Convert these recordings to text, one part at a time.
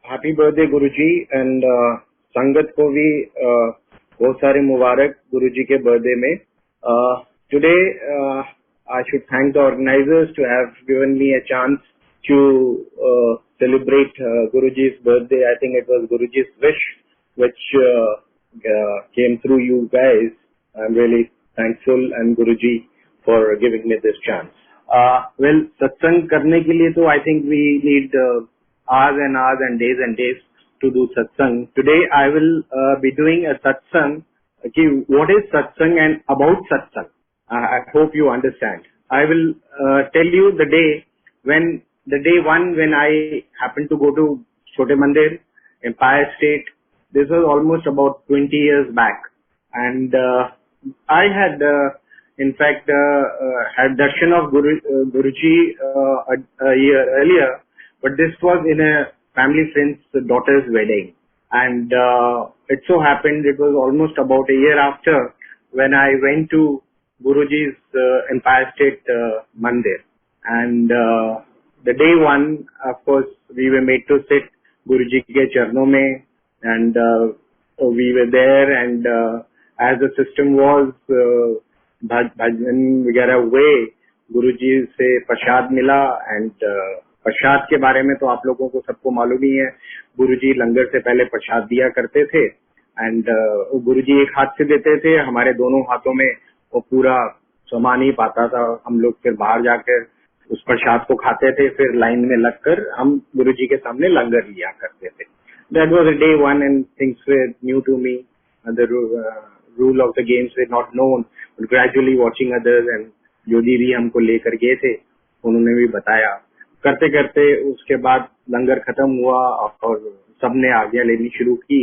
Happy birthday Guruji and संगत को भी बहुत सारे मुबारक गुरुजी के बर्थडे में. Today I should thank the organizers to have given me a chance to celebrate Guruji's birthday. I think it was Guruji's wish which came through you guys. I'm really thankful and Guruji for giving me this chance. Well, satsang करने के लिए तो I think we need hours and hours and days to do satsang. Today I will be doing a satsang. Okay, what is satsang and about satsang? I hope you understand. I will tell you the day when I happened to go to Chote Mandir, Empire State. This was almost about 20 years back, and I had in fact had darshan of Guruji a year earlier, but this was in a family friend's daughter's wedding, and it so happened it was almost about a year after when I went to Guruji's Empire State Mandir, and the day one, of course, we were made to sit Guruji ke charnon mein, and we were there, and as the system was, bhajan वगैरह हुए, गुरुजी से प्रसाद मिला, and प्रसाद के बारे में तो आप लोगों को सबको मालूम ही है. गुरुजी लंगर से पहले प्रसाद दिया करते थे, and गुरुजी एक हाथ से देते थे, हमारे दोनों हाथों में वो पूरा समा नहीं पाता था. हम लोग फिर बाहर जाकर उस प्रसाद को खाते थे, फिर लाइन में लगकर हम गुरुजी के सामने लंगर लिया करते थे. That was a day one and things were new to me. The rule of the games were not known, but gradually watching others, and जो दीदी हमको लेकर गए थे उन्होंने भी बताया. करते करते उसके बाद लंगर खत्म हुआ और सबने आज्ञा लेनी शुरू की,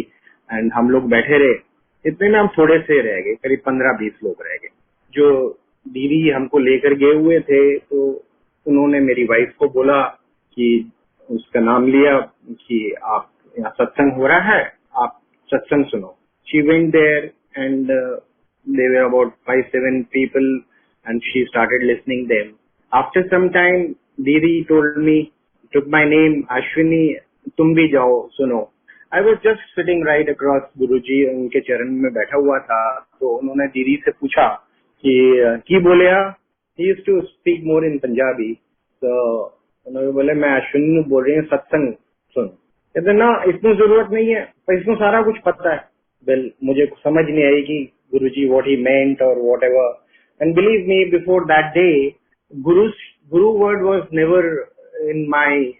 एंड हम लोग बैठे रहे. इतने में हम थोड़े से रह गए, करीब 15-20 लोग रह गए. जो दीदी हमको लेकर गए हुए थे तो उन्होंने मेरी वाइफ को बोला कि उसका नाम लिया कि आप यहाँ सत्संग हो रहा है, आप सत्संग सुनो. She went there and there were about 5-7 people and she started listening them. After some time, Didi took my name, Ashwani, तुम भी जाओ सुनो. I was just sitting right across Guruji, उनके चरण में बैठा हुआ था, तो उन्होंने दीदी से पूछा कि बोले. He used to speak more in Punjabi, तो उन्होंने बोले मैं अश्विनी बोल रही हूँ, सत्संग सुन. कहते ना इसमें जरूरत नहीं है, पर इसमें सारा कुछ पता है. Well, मुझे समझ नहीं आई कि Guruji what he meant or whatever. And believe me, before that day, Guru word was never in my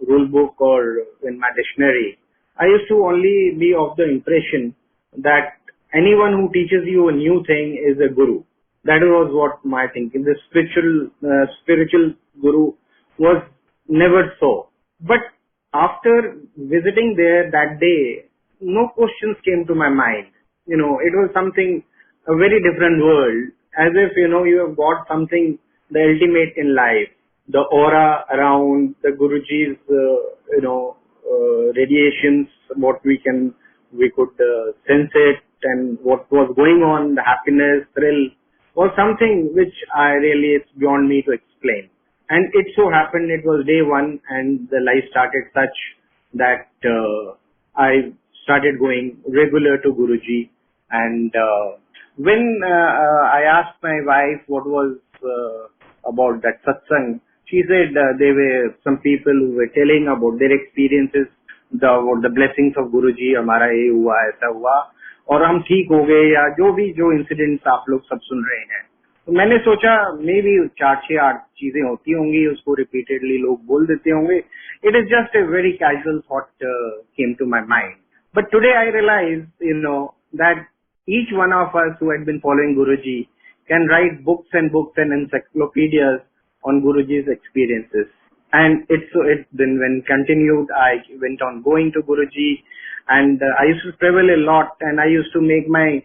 rule book or in my dictionary. I used to only be of the impression that anyone who teaches you a new thing is a guru. That was what my thinking. The spiritual guru was never so. But after visiting there that day, no questions came to my mind. It was something, a very different world, as if, you have got something, the ultimate in life. The aura around the Guruji's, radiations, what we could sense it, and what was going on, the happiness, thrill, was something which it's beyond me to explain. And it so happened it was day one and the life started such that I started going regular to Guruji. And when I asked my wife what was about that satsang, she said there were some people who were telling about their experiences, the blessings of Guruji, हमारा ये हुआ ऐसा हुआ और हम ठीक हो गए, या जो इंसिडेंट्स आप लोग सब सुन रहे हैं. तो मैंने सोचा मे बी 4-6-8 चीजें होती होंगी, उसको रिपीटेडली लोग बोल देते होंगे. It is just a very casual thought came to my mind. But today I realized, that each one of us who had been following Guruji can write books and books and encyclopedias on Guruji's experiences. And then when continued, I went on going to Guruji, and I used to travel a lot, and I used to make my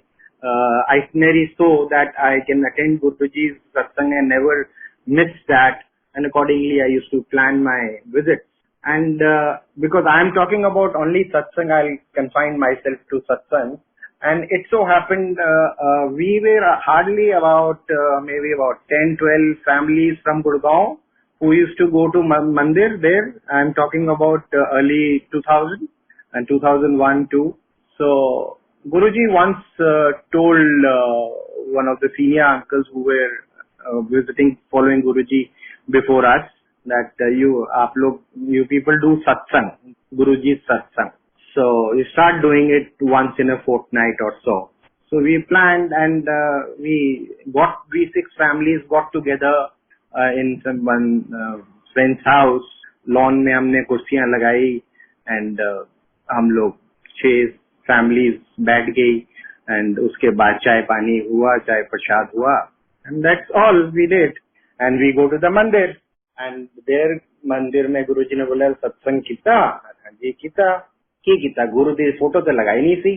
itinerary so that I can attend Guruji's satsang and never miss that. And accordingly, I used to plan my visits. And because I am talking about only satsang, I'll confine myself to satsang. And it so happened we were hardly about maybe about 10-12 families from Gurgaon who used to go to mandir there. I'm talking about early 2000 and 2001 too. So Guruji once told one of the senior uncles who were visiting, following Guruji before us, that you people do satsang, Guruji's satsang. So you start doing it once in a fortnight or so. So we planned, and we six families got together in one friend's house. Lawn में हमने कुर्सियां लगाई, and हम लोग 6 families बैठ गई, and उसके बाद चाय पानी हुआ, चाय प्रसाद हुआ, and that's all we did. And we go to the mandir, and there मंदिर में गुरुजी ने बोला सत्संग किया, जी किया, गुरुदेव फोटो तो लगाई नहीं थी,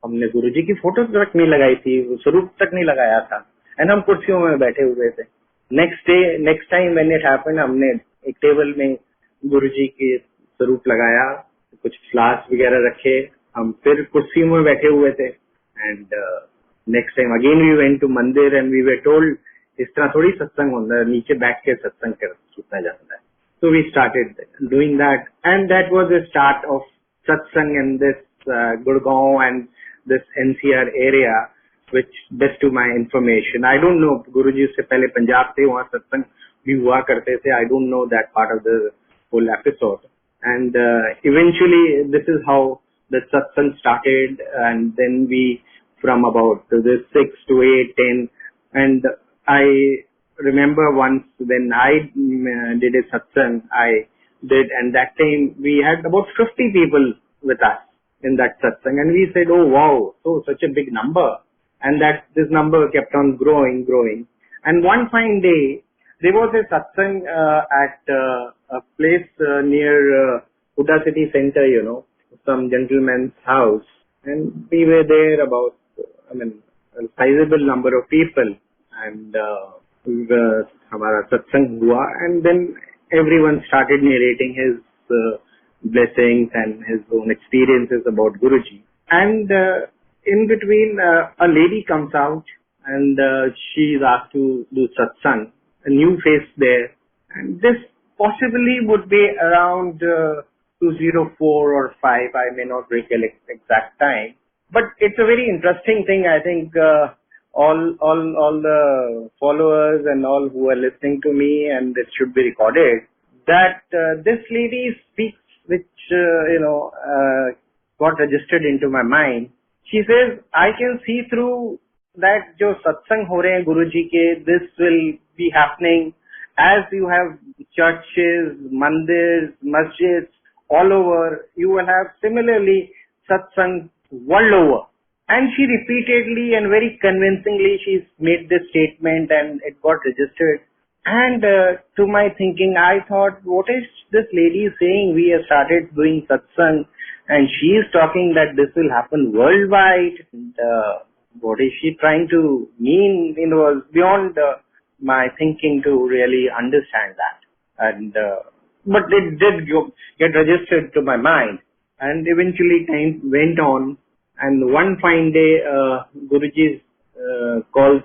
हमने गुरुजी की फोटो तक नहीं लगाई थी, स्वरूप तक नहीं लगाया था, एंड हम कुर्सियों में बैठे हुए थे. Next time when it happened, हमने एक टेबल में गुरुजी के स्वरूप लगाया, कुछ फ्लास्क वगैरह रखे, हम फिर कुर्सियों में बैठे हुए थे. And next time again we went to mandir, and we were told इस तरह थोड़ी सत्संग होता है, नीचे बैठ के सत्संग किया जाता है. So we started doing that, and that was the start of satsang in this Gurgaon and this NCR area, which best to my information. I don't know, Guruji से पहले पंजाब थे, वहाँ सत्संग भी हुआ करते थे. I don't know that part of the whole episode. And eventually this is how the satsang started, and then we from about the 6 to 8, 10, and I remember once when I did a satsang, and that time we had about 50 people with us in that satsang, and we said, oh wow, so such a big number, and that this number kept on growing. And one fine day, there was a satsang at a place near Huda City Center, some gentleman's house, and we were there about, a sizable number of people, and हमारा सत्संग हुआ, and then everyone started narrating his blessings and his own experiences about Guruji. And in between, a lady comes out, and she is asked to do satsang, a new face there, and this possibly would be around 204 or 5, I may not recollect exact time, but it's a very interesting thing. I think all the followers and all who are listening to me, and it should be recorded, that this lady speaks, which got registered into my mind. She says, I can see through that jo satsang ho rahe hain Guruji ke, this will be happening as you have churches, mandirs, masjids all over. You will have similarly satsang world over. And she repeatedly and very convincingly she's made this statement, and it got registered. And to my thinking, I thought, what is this lady saying? We have started doing satsang, and she is talking that this will happen worldwide. And, what is she trying to mean? It was beyond my thinking to really understand that. And but it did get registered to my mind. And eventually time went on. And one fine day, Guruji calls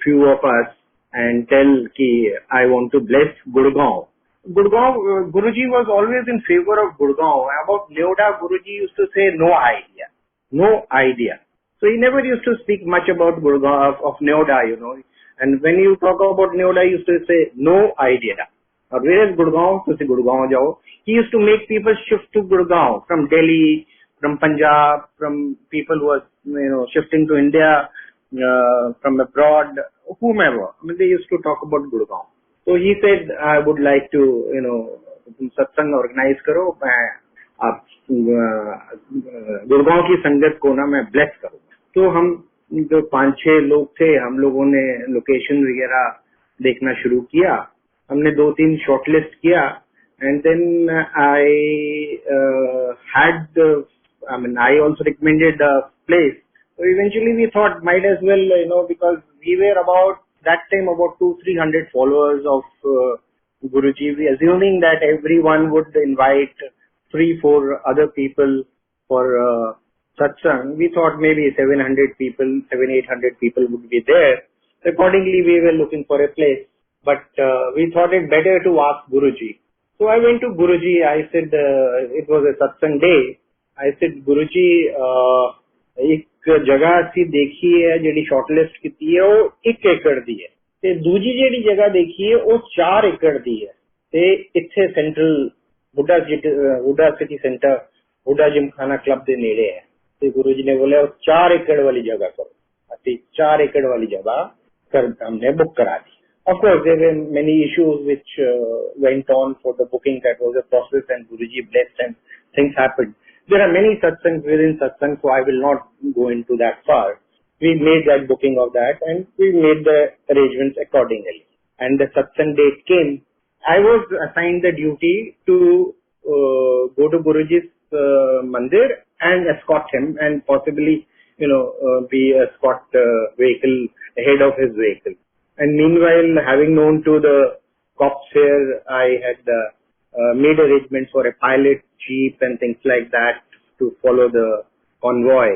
few of us and tell ki I want to bless Gurgaon. Guruji was always in favor of Gurgaon. About Neoda, Guruji used to say no idea. So he never used to speak much about Gurgaon, of Neoda, And when you talk about Neoda, he used to say no idea. Or where is Gurgaon? So say Gurgaon jao. He used to make people shift to Gurgaon from Delhi, from Punjab, from people who are, shifting to India, from abroad, whomever. They used to talk about Gurgaon. So he said, I would like to, satsang organize karo, आप गुड़गांव की संगत को ना मैं bless करूँ. तो हम जो 5-6 लोग थे, हम लोगों ने लोकेशन वगैरह देखना शुरू किया. हमने 2-3 शॉर्टलिस्ट किया, and then I also recommended a place. So eventually we thought might as well, because we were about that time about 200-300 followers of Guruji, assuming that everyone would invite 3-4 other people for satsang. We thought maybe 700 people, 700-800 people would be there. Accordingly, we were looking for a place. but we thought it better to ask Guruji. So I went to Guruji. I said, it was a satsang day. I said, Guruji, एक जगह ਅਸੀਂ देखी है ਜਿਹੜੀ shortlist ਕੀਤੀ ਹੈ ਉਹ 1 ਏਕੜ ਦੀ ਹੈ ਤੇ ਦੂਜੀ ਜਿਹੜੀ ਜਗ੍ਹਾ ਦੇਖੀ ਹੈ ਉਹ 4 ਏਕੜ ਦੀ ਹੈ ਤੇ ਇੱਥੇ central Huda city centre Huda Gymkhana club ਦੇ ਨੇੜੇ ਹੈ ਤੇ ਗੁਰੂ ਜੀ ਨੇ ਬੋਲਿਆ 4 ਏਕੜ ਵਾਲੀ ਜਗ੍ਹਾ ਕਰੋ ਅਸੀਂ 4 ਏਕੜ ਵਾਲੀ ਜਗ੍ਹਾ हमने बुक करा दी. Of course, there were many issues which went on for the booking. That was a process, and Guruji blessed, and things happened. There are many satsangs within satsang, so I will not go into that far. We made that booking of that, and we made the arrangements accordingly. And the satsang date came. I was assigned the duty to go to Guruji's mandir and escort him, and possibly, be a escort vehicle ahead of his vehicle. And meanwhile, having known to the cops here, I had made arrangements for a pilot jeep and things like that to follow the convoy.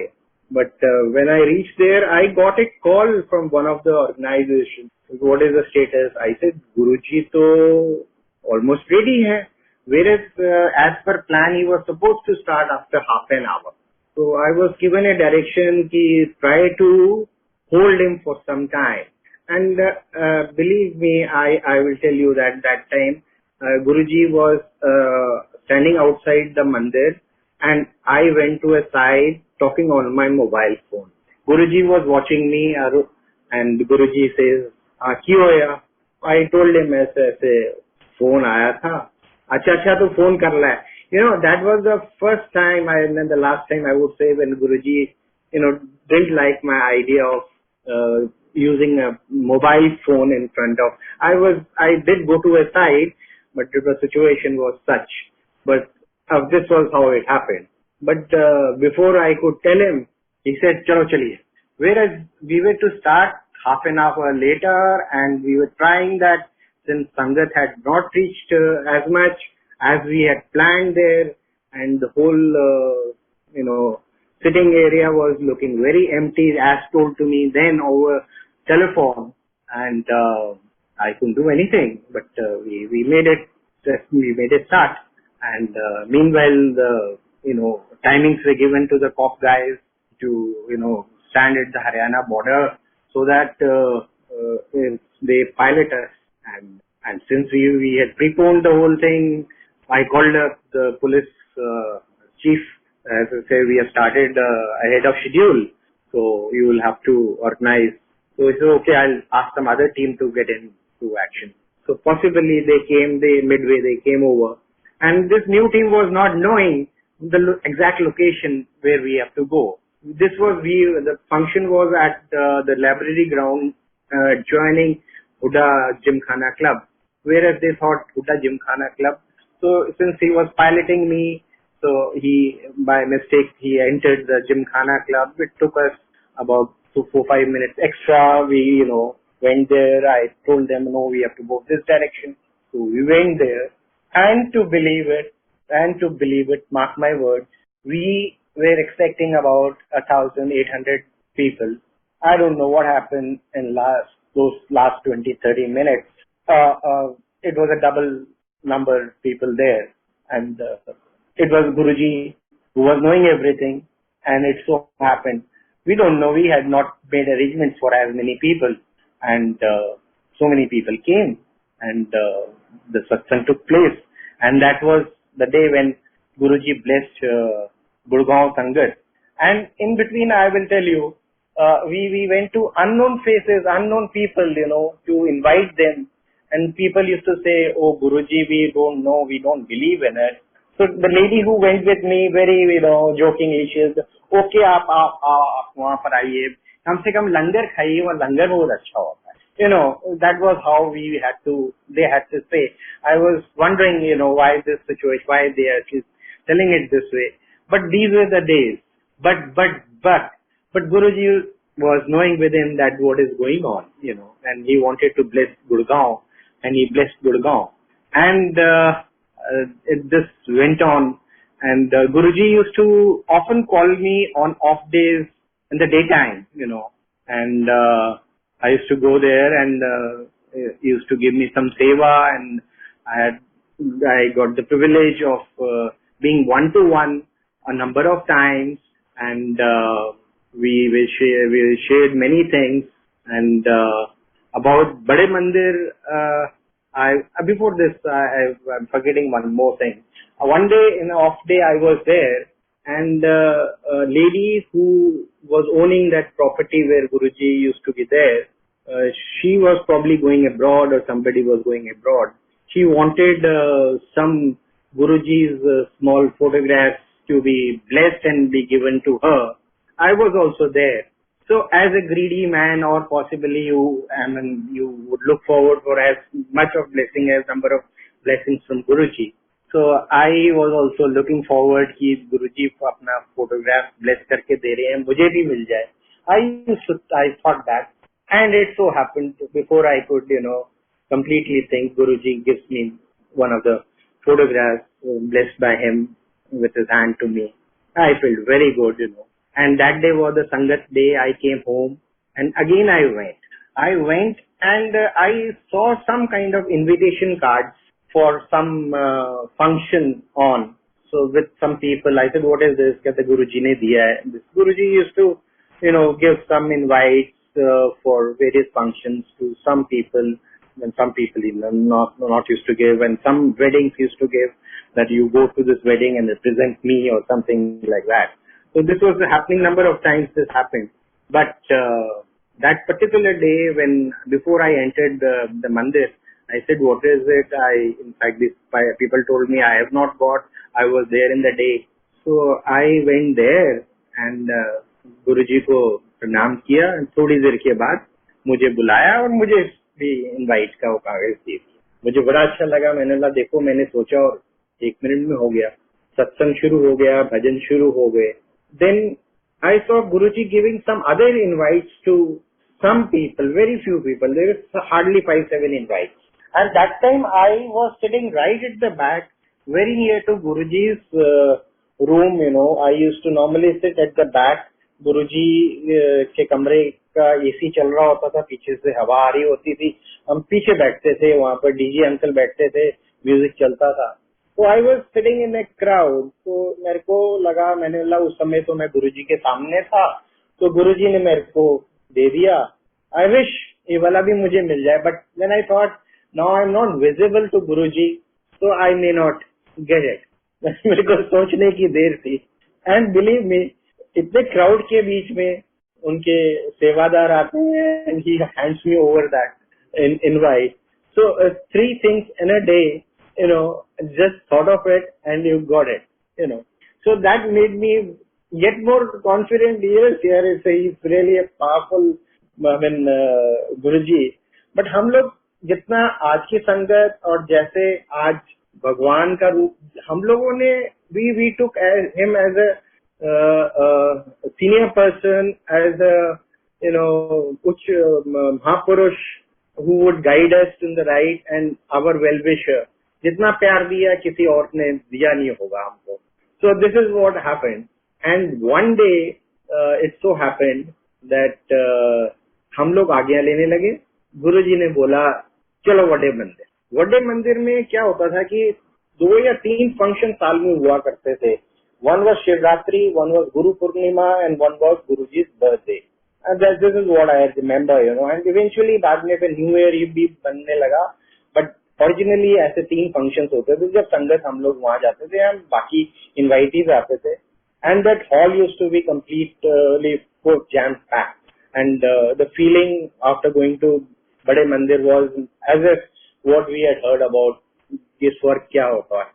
But when I reached there, I got a call from one of the organizations. What is the status? I said, Guruji to almost ready hai. Whereas as per plan, he was supposed to start after half an hour. So I was given a direction ki try to hold him for some time. And believe me, I will tell you that time Guruji was standing outside the mandir, and I went to a side talking on my mobile phone. Guruji was watching me, and Guruji says, "Kya hoya?" I told him, "ऐसे phone आया था." अच्छा तो phone कर ला है. That was the first time, and then the last time I would say, when Guruji, didn't like my idea of using a mobile phone in front of. I did go to a side, but the situation was such. But this was how it happened. But before I could tell him, he said, "Chalo chaliye." Whereas we were to start half an hour later, and we were trying that, since Sangat had not reached as much as we had planned there, and the whole, sitting area was looking very empty, as told to me then over telephone, and I couldn't do anything. But we made it start, and meanwhile the timings were given to the cop guys to stand at the Haryana border, so that they pilot us, and since we had preponed the whole thing, I called up the police chief. As I say, we have started ahead of schedule, so you will have to organize. So he said, okay, I'll ask some other team to get into action. So possibly midway they came over, and this new team was not knowing the exact location where we have to go. The function was at the library ground joining Huda Gymkhana Club, whereas they thought Huda Gymkhana Club. So since he was piloting me, so by mistake he entered the Gymkhana Club. It took us about 4-5 minutes extra. We went there. I told them, no, we have to go this direction. So we went there, and to believe it, mark my words, we were expecting about 1,800 people. I don't know what happened in those last 20-30 minutes. It was a double number of people there, and it was Guruji who was knowing everything, and it so happened. We don't know, we had not made arrangements for as many people, and so many people came, and the satsang took place, and that was the day when Guruji blessed Gurgaon Sangat. And in between, I will tell you, we went to unknown faces, unknown people, to invite them. And people used to say, "Oh, Guruji, we don't know, we don't believe in it." So the lady who went with me, very, jokingly, she said, "Okay, आप वहाँ पर आइए, कम से कम लंगर खाइए, वहाँ लंगर बहुत अच्छा होता है." That was how they had to say. I was wondering, why this situation, why they are telling it this way. But these were the days. But Guruji was knowing within that what is going on, and he wanted to bless Gurgaon, and he blessed Gurgaon. And this went on, and Guruji used to often call me on off days in the daytime, and I used to go there, and used to give me some seva, and I got the privilege of being one-to-one a number of times, and we shared many things. And about Bade Mandir, before this, I'm forgetting one more thing. One day, in an off day, I was there, and a lady who was owning that property where Guruji used to be there, she was probably going abroad, or somebody was going abroad. She wanted some Guruji's small photographs to be blessed and be given to her. I was also there. So as a greedy man, or possibly you would look forward for as much of blessing as number of blessings from Guruji. So I was also looking forward कि Guruji अपना photograph bless करके दे रहे हैं, मुझे भी मिल जाए. I thought that, and it so happened before I could completely think, Guruji gives me one of the photographs blessed by him with his hand to me. I felt very good, And that day was the Sangat day. I came home, and again I went and I saw some kind of invitation cards for some function on. So with some people, I said, what is this? That the Guruji ne diya hai. This Guruji used to, give some invites for various functions to some people, and some people not used to give, and some weddings used to give that you go to this wedding and represent me or something like that. So this was happening number of times. This happened, but that particular day, before I entered the mandir, I said, what is it? In fact, these people told me I have not got. I was there in the day. So I went there and Guruji को प्रणाम किया. थोड़ी देर के बाद मुझे बुलाया और मुझे भी इनवाइट का वो कागज दिए. मुझे बड़ा अच्छा लगा. मैंने कहा देखो, मैंने सोचा और 1 मिनट में हो गया. सत्संग शुरू हो गया, भजन शुरू हो गए. Then I saw Guruji giving some other invites to some people, very few people. There was hardly 5-7 invites. And that time I was sitting right at the back, very near to Guruji's room. I used to normally sit at the back. Guruji के कमरे का AC चल रहा होता था, पीछे से हवा आ रही होती थी. हम पीछे बैठते थे, वहाँ पर डीजे अंकल बैठते थे, म्यूजिक चलता था. So I was sitting in a crowd. तो मेरे को लगा, मैंने बोला उस समय तो मैं गुरुजी के सामने था, तो गुरुजी ने मेरे को दे दिया. I wish ये वाला भी मुझे मिल जाए, but then I thought, now I'm not visible to Guruji, so I may not get it. मेरे को सोचने की देर थी. And believe me, इतने क्राउड के बीच में उनके सेवादार आते हैं, and he hands me over that invite. So 3 things in a day, just thought of it and you got it, So that made me get more confident. Yes, he's really a powerful, Guruji. But हम लोग जितना आज की संगत और जैसे आज भगवान का रूप, हम लोगों ने we took him as a senior person, as a कुछ महापुरुष who would guide us in the right and our well-wisher. जितना प्यार दिया किसी और ने दिया नहीं होगा हमको. So this is what happened. And one day it so happened that हम लोग आज्ञा लेने लगे. गुरुजी ने बोला चलो वडे मंदिर. वडे मंदिर में क्या होता था कि 2 या 3 फंक्शन साल में हुआ करते थे. One was Shivratri, one was Guru Purnima, and one was Guruji's birthday. And this is what I remember, And eventually बाद में फिर New Year Eve भी बनने लगा. But originally ऐसे 3 फंक्शंस होते थे. जब संगत हम लोग वहाँ जाते थे, हम बाकी इनवाइटीज आते थे. And that hall used to be completely jam packed. And the feeling after going to Bade Mandir was as if what we had heard about कि स्वर्ग क्या होता है.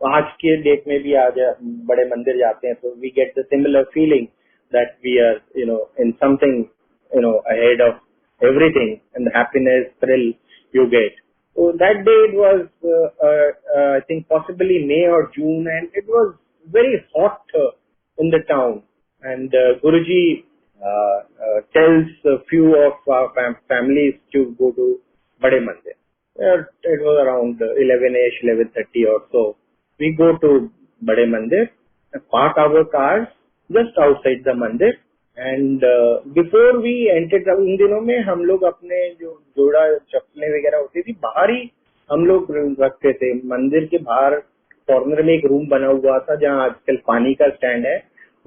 आज के डेट में भी आज बड़े मंदिर जाते हैं, तो we get the similar feeling that we are, in something, ahead of everything, and the happiness, thrill you get. So that day it was, I think possibly May or June, and it was very hot in the town. And Guruji tells a few of our families to go to Bade Mandir. It was around 11ish, 11:30 or so. We go to Bade Mandir, park our cars just outside the mandir, and before we entered, उन दिनों में हम लोग अपने जो जोड़ा चप्पलें वगैरह होती थी बाहर ही हम लोग रखते थे. मंदिर के बाहर कॉर्नर में एक रूम बना हुआ था जहाँ आजकल पानी का स्टैंड है,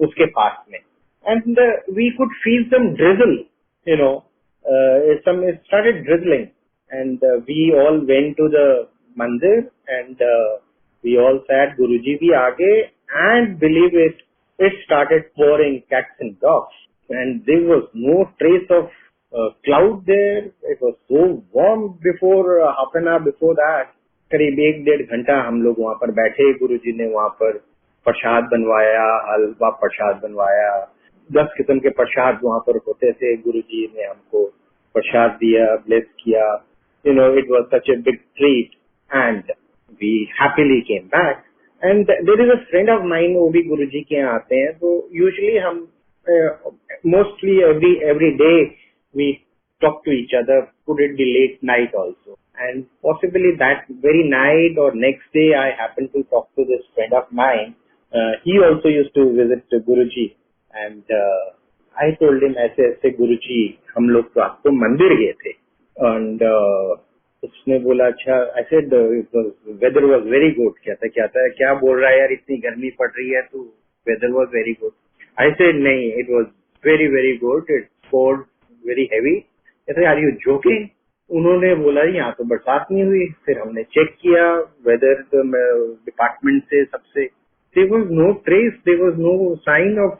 उसके पास में. And we could feel some drizzle, you know, some it started drizzling, and we all went to the mandir, and we all sat. Guruji bhi aage, and believe it, it started pouring cats and dogs, and there was no trace of cloud there. It was so warm before half an hour before that. करीब 1-1.5 घंटा हम लोग वहाँ पर बैठे. गुरुजी ने वहाँ पर प्रसाद बनवाया, हलवा प्रसाद बनवाया, 10 किस्म के प्रसाद वहाँ पर होते थे. गुरुजी ने हमको प्रसाद दिया, ब्लेस किया. You know, it was such a big treat, and we happily came back. And there is a friend of mine, वो भी गुरुजी के यहाँ आते हैं. तो usually हम mostly every day we talk to each other. Could it be late night also? And possibly that very night or next day, I happened to talk to this friend of mine. He also used to visit Guruji, and I told him ऐसे ऐसे गुरुजी हम लोग तो आपको मंदिर गए थे. And उसने बोला अच्छा. I said weather was very good. क्या बोल रहा है यार, इतनी गर्मी पड़ रही है तो weather was very good. I said नहीं, it was very very good. It poured very heavy. कहते are you joking? उन्होंने बोला यहाँ तो बरसात नहीं हुई. फिर हमने चेक किया वेदर डिपार्टमेंट से, सबसे. There was no trace, there was no sign of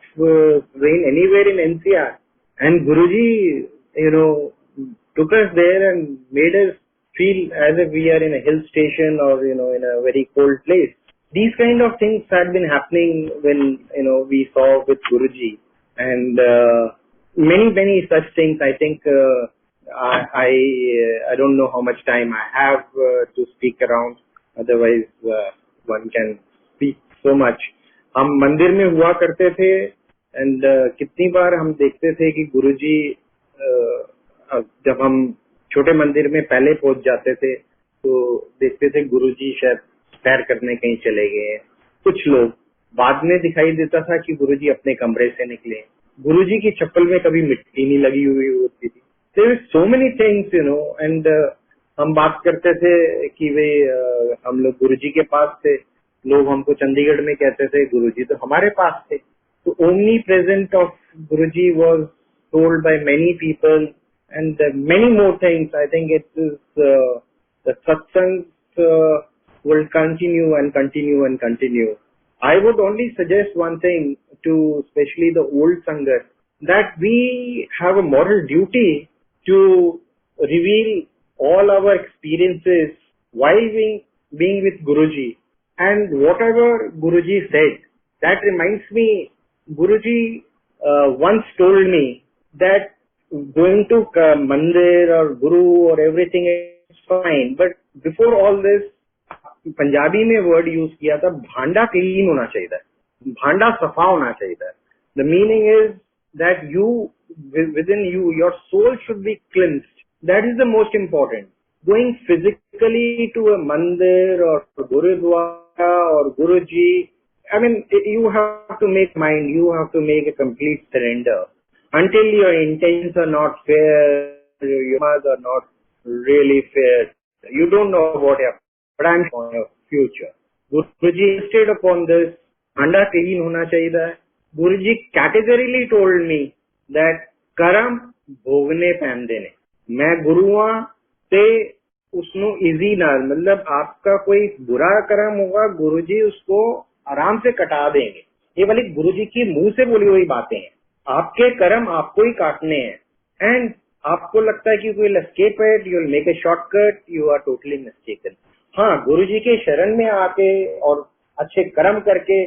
rain anywhere in NCR. And Guruji, you know, took us there and made us feel as if we are in a hill station or, you know, in a very cold place. These kind of things had been happening when, you know, we saw with Guruji. And many such things. I think I don't know how much time I have to speak around. Otherwise, one can speak so much. हम मंदिर में हुआ करते थे, and कितनी बार हम देखते थे कि गुरुजी, जब हम छोटे मंदिर में पहले पहुंच जाते थे तो देखते थे गुरुजी शायद सैर करने कहीं चले गए. कुछ लोग बाद में दिखाई देता था कि गुरुजी अपने कमरे से निकले. गुरुजी की चप्पल में कभी मिट्टी नहीं लगी हुई होती थी. There is so many things, you know, and हम बात करते थे कि वे हम लोग गुरुजी के पास थे. लोग हमको चंडीगढ़ में कहते थे गुरुजी तो हमारे पास थे. तो omni present of Guruji was told by many people, and many more things. I think it is the सत्संग will continue and continue and continue. I would only suggest one thing to especially the old Sangat, that we have a moral duty to reveal all our experiences while being with Guruji. And whatever Guruji said, that reminds me, Guruji once told me that going to mandir or guru or everything is fine, but before all this, Punjabi में word use किया था, भांडा clean होना चाहिए, भांडा सफा होना चाहिए. The meaning is that you within you, your soul should be cleansed. That is the most important. Going physically to a mandir or Gurudwara or Guruji, I mean, you have to make mind, you have to make a complete surrender. Until your intentions are not fair, your demands are not really fair, you don't know what happened. But I'm on your future. Guruji insisted upon this. Bhanda clean hona chahiye. Guruji categorically told me that कर्म भोगने pan देने. मैं गुरुआ से उसनो easy ना, मतलब आपका कोई बुरा कर्म होगा गुरुजी उसको आराम से कटा देंगे. ये वाली गुरुजी की मुंह से बोली हुई बातें हैं. आपके कर्म आपको ही काटने हैं. एंड आपको लगता है कि कोई escape it, you will make a shortcut, you are totally mistaken. हाँ, गुरुजी के शरण में आके और अच्छे कर्म करके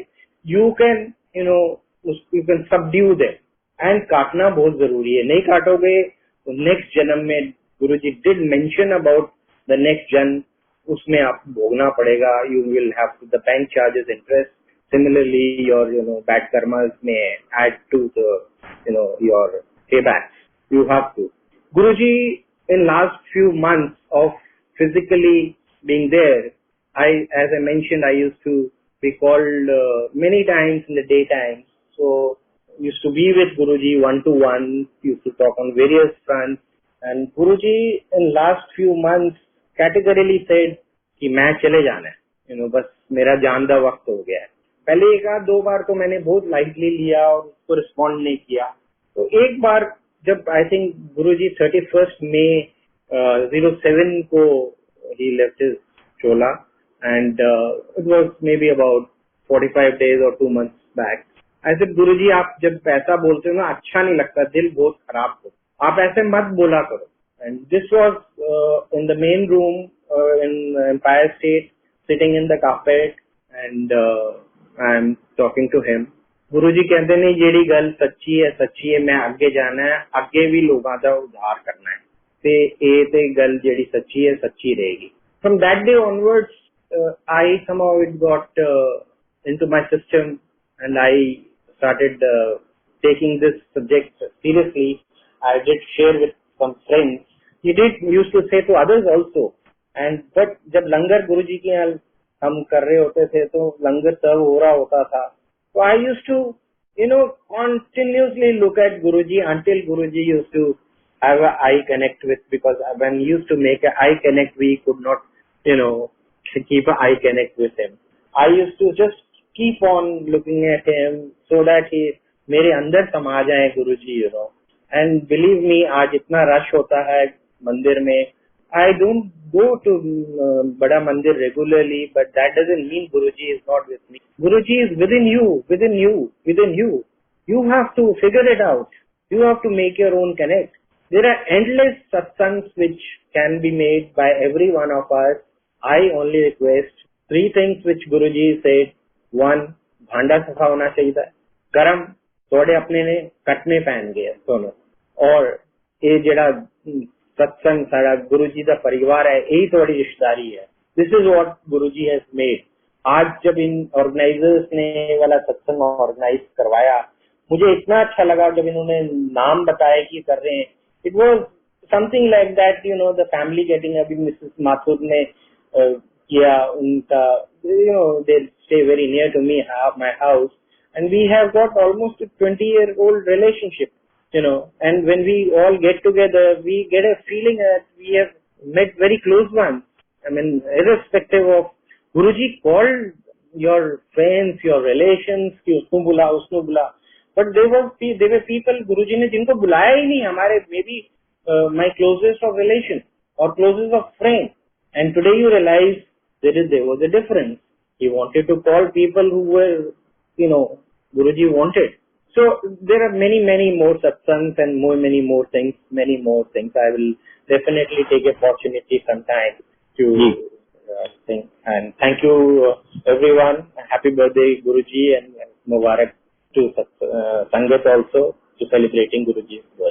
you can, you know, you can subdue them. And काटना बहुत जरूरी है. नहीं काटोगे तो नेक्स्ट जन्म में, Guruji did mention about the next जन्म, उसमें आप भोगना पड़ेगा. You will have the bank charges, interest. Similarly your, you know, bad karmas में add to the, you know, your paybacks. You have to. Guruji in last few months of physically being there, as I mentioned, I used to be called many times in the daytime. So used to be with Guruji one-to-one, used to talk on various fronts. And Guruji in last few months categorically said कि मैं चले जाना है, बस मेरा जान दा वक्त हो गया है. पहले एक आध दो बार तो मैंने बहुत लाइटली लिया और उसको रिस्पॉन्ड नहीं किया. तो एक बार जब I think Guruji 31st May 07 को he left his chola and it was maybe about 45 days or 2 months back. I said गुरुजी आप जब ऐसा बोलते हो ना अच्छा नहीं लगता, दिल बहुत खराब हो, आप ऐसे मत बोला करो. And this was in the main room in Empire State, sitting in the carpet and I'm talking to him. गुरुजी कहते नहीं जेडी गल सच्ची है, मैं आगे जाना है, आगे भी लोगों का उद्धार करना है, ते ए ते गल जेडी सच्ची है सच्ची रहेगी. From that day onwards, I somehow it got into my system and I started taking this subject seriously. I did share with some friends. He did used to say to others also. And but जब लंगर गुरुजी के यहाँ हम कर रहे होते थे तो लंगर सर्व हो रहा होता था, so I used to continuously look at Guruji until Guruji used to have an eye connect with, because when he used to make an eye connect we could not keep an eye connect with him. I used to just keep on looking at him so that he मेरे अंदर समा जाए गुरुजी. And believe me, आज इतना rush होता है मंदिर में. I don't go to Bada Mandir regularly, but that doesn't mean Guruji is not with me. Guruji is within you, within you, within you. You have to figure it out. You have to make your own connect. There are endless satsangs which can be made by every one of us. I only request 3 things which Guruji said. 1, भांडा सफा होना चाहिए, गरम थोड़े अपने ने cut में पहन गए दोनों, और ये जड़ा सत्संग सारा गुरुजी का परिवार है, यही थोड़ी रिश्तेदारी है. This is what Guruji has made. आज जब इन ऑर्गेनाइजर्स ने वाला सत्संग ऑर्गेनाइज करवाया, मुझे इतना अच्छा लगा जब इन्होंने नाम बताया कि कर रहे हैं. It was something like that, the family getting. अभी मिसेस माथुर ने किया, उनका they stay very near to me, my house, and we have got almost 20-year-old relationship. And when we all get together, we get a feeling that we have met very close ones. I mean, irrespective of Guruji called your friends, your relations, कि उसको बुला, उसको बुला, but there were people Guruji ने जिनको बुलाया ही नहीं, हमारे maybe my closest of relation or closest of friend. And today you realize there was a difference. He wanted to call people who were, Guruji wanted. So there are many more satsangs and many more things. I will definitely take opportunity sometime to think. And thank you everyone. Happy birthday Guruji, and Mubarak to Sangat also to celebrating Guruji's birthday.